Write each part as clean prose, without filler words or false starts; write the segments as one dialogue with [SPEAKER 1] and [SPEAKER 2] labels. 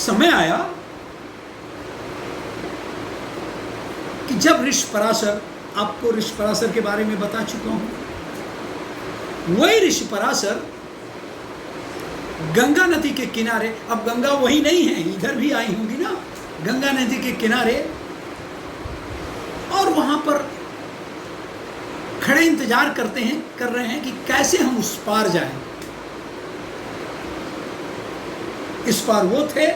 [SPEAKER 1] समय आया कि जब ऋषपराशर, आपको ऋषपराशर के बारे में बता चुका हूं, वही ऋषपराशर गंगा नदी के किनारे, अब गंगा वही नहीं है, इधर भी आई होंगी ना, गंगा नदी के किनारे, और वहां पर खड़े इंतजार कर रहे हैं कि कैसे हम उस पार जाएं। इस पार वो थे,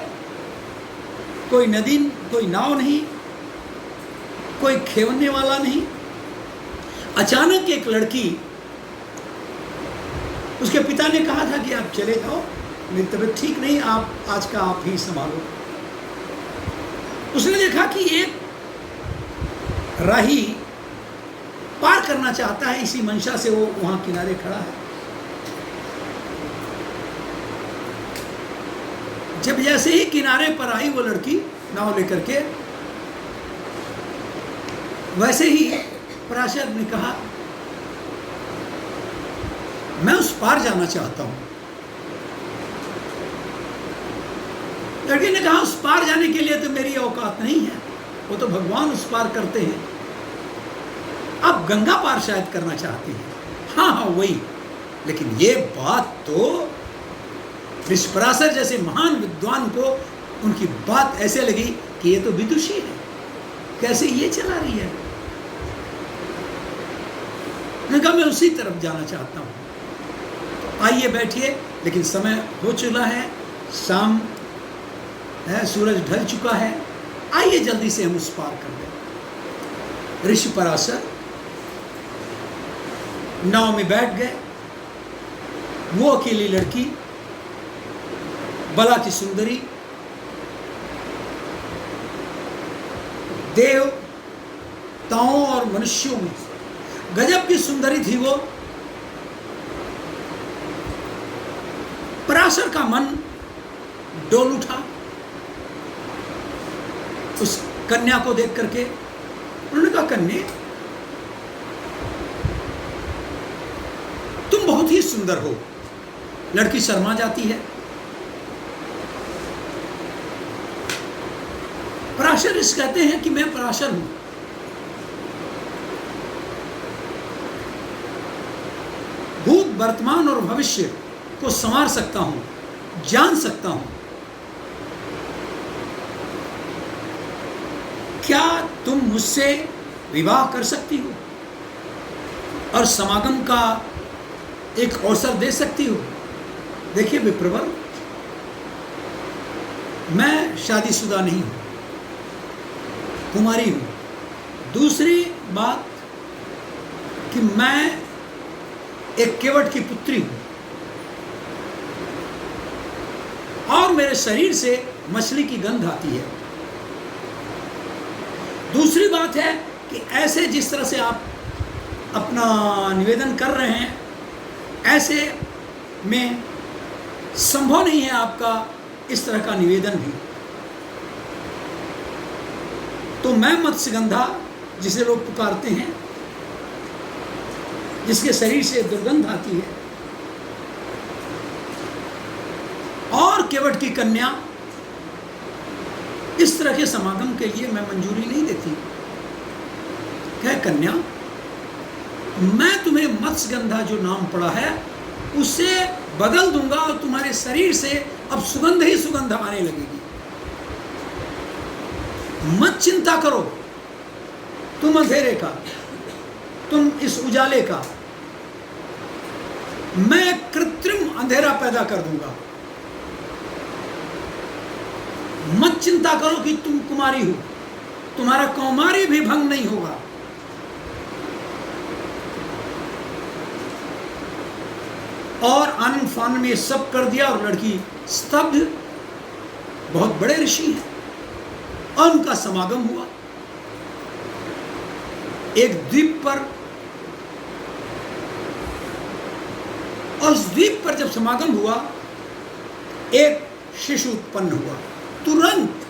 [SPEAKER 1] कोई नदी, कोई नाव नहीं, कोई खेवने वाला नहीं। अचानक एक लड़की, उसके पिता ने कहा था कि आप चले जाओ, मेरी तबीयत ठीक नहीं, आप आज का आप ही संभालो। उसने देखा कि एक राही पार करना चाहता है, इसी मंशा से वो वहां किनारे खड़ा है। जब जैसे ही किनारे पर आई वो लड़की नाव लेकर के, वैसे ही पराशर ने कहा, मैं उस पार जाना चाहता हूं। लड़की ने कहा, उस पार जाने के लिए तो मेरी औकात नहीं है, वो तो भगवान उस पार करते हैं, आप गंगा पार शायद करना चाहती हैं। हाँ हाँ वही, लेकिन ये बात तो ऋषपराशर जैसे महान विद्वान को, उनकी बात ऐसे लगी कि ये तो विदुषी है, कैसे ये चला रही है। मैंने कहा मैं उसी तरफ जाना चाहता हूं, तो आइए बैठिए, लेकिन समय हो चुका है, शाम है, सूरज ढल चुका है, आइए जल्दी से हम उस पार कर दें। ऋषपराशर नाव में बैठ गए। वो अकेली लड़की, बला की सुंदरी, देवताओं और मनुष्यों में गजब की सुंदरी थी वो। पराशर का मन डोल उठा उस कन्या को देख करके। उन्होंने कहा, कन्या तुम बहुत ही सुंदर हो। लड़की शर्मा जाती है। पराशर इस कहते हैं कि मैं पराशर हूं, भूत, वर्तमान और भविष्य को संवार सकता हूं, जान सकता हूं। क्या तुम मुझसे विवाह कर सकती हो और समागम का एक अवसर दे सकती हो? देखिए विप्रवर, मैं शादीशुदा नहीं हूं, कुमारी हूं। दूसरी बात कि मैं एक केवट की पुत्री हूं और मेरे शरीर से मछली की गंध आती है। दूसरी बात है कि ऐसे जिस तरह से आप अपना निवेदन कर रहे हैं, ऐसे में संभव नहीं है आपका इस तरह का निवेदन भी। तो मैं मत्स्यगंधा, जिसे लोग पुकारते हैं, जिसके शरीर से दुर्गंध आती है, और केवट की कन्या, इस तरह के समागम के लिए मैं मंजूरी नहीं देती। क्या कन्या, मैं तुम्हें मत्स्यगंधा जो नाम पड़ा है उसे बदल दूंगा और तुम्हारे शरीर से अब सुगंध ही सुगंध आने लगेगी। मत चिंता करो, तुम अंधेरे का, तुम इस उजाले का, मैं कृत्रिम अंधेरा पैदा कर दूंगा। मत चिंता करो कि तुम कुमारी हो, तुम्हारा कौमारी भी भंग नहीं होगा। और आनंद फानन में सब कर दिया और लड़की स्तब्ध। बहुत बड़े ऋषि हैं और उनका समागम हुआ एक द्वीप पर। और उस द्वीप पर जब समागम हुआ, एक शिशु उत्पन्न हुआ तुरंत।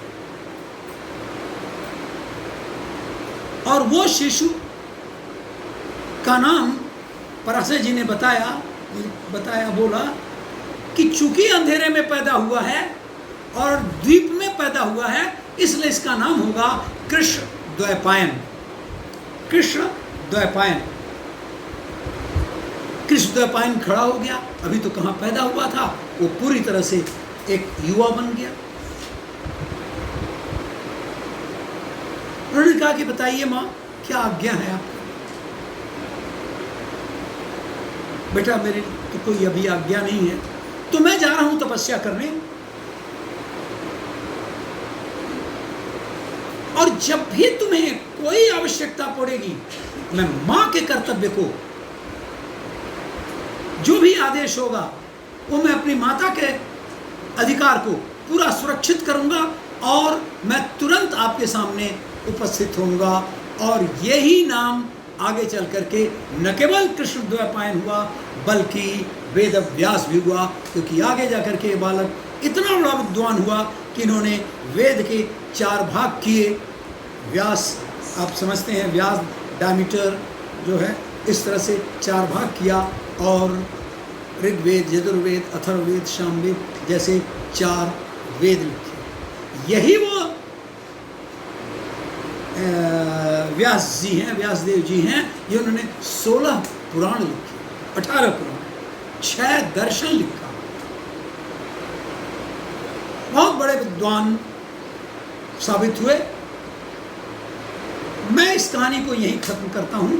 [SPEAKER 1] और वो शिशु का नाम पराशर जी ने बताया, बोला कि चूंकि अंधेरे में पैदा हुआ है और द्वीप में पैदा हुआ है, इसलिए इसका नाम होगा कृष्ण द्वैपायन। कृष्ण द्वैपायन, कृष्ण द्वैपायन खड़ा हो गया। अभी तो कहाँ पैदा हुआ था, वो पूरी तरह से एक युवा बन गया। उन्होंने कहा कि बताइए माँ, क्या आज्ञा है आपकी? बेटा मेरी तो कोई अभी आज्ञा नहीं है, तो मैं जा रहा हूं तपस्या करने, और जब भी तुम्हें कोई आवश्यकता पड़ेगी, मैं मां के कर्तव्य को, जो भी आदेश होगा वो मैं अपनी माता के अधिकार को पूरा सुरक्षित करूंगा, और मैं तुरंत आपके सामने उपस्थित होऊंगा। और यही नाम आगे चल करके न केवल कृष्ण द्वैपायन हुआ, बल्कि वेद व्यास भी हुआ, क्योंकि आगे जाकर के बालक इतना बड़ा विद्वान हुआ कि इन्होंने वेद के 4 भाग किए। व्यास, आप समझते हैं, व्यास डायमीटर जो है, इस तरह से 4 भाग किया, और ऋग्वेद, यजुर्वेद, अथर्ववेद, सामवेद जैसे 4 वेद लिखे। यही वो व्यास जी हैं, व्यासदेव जी हैं, जिन्होंने 16 पुराण लिखे, 18 पुराण, 6 दर्शन लिखा। बहुत बड़े विद्वान साबित हुए। मैं इस कहानी को यहीं खत्म करता हूं।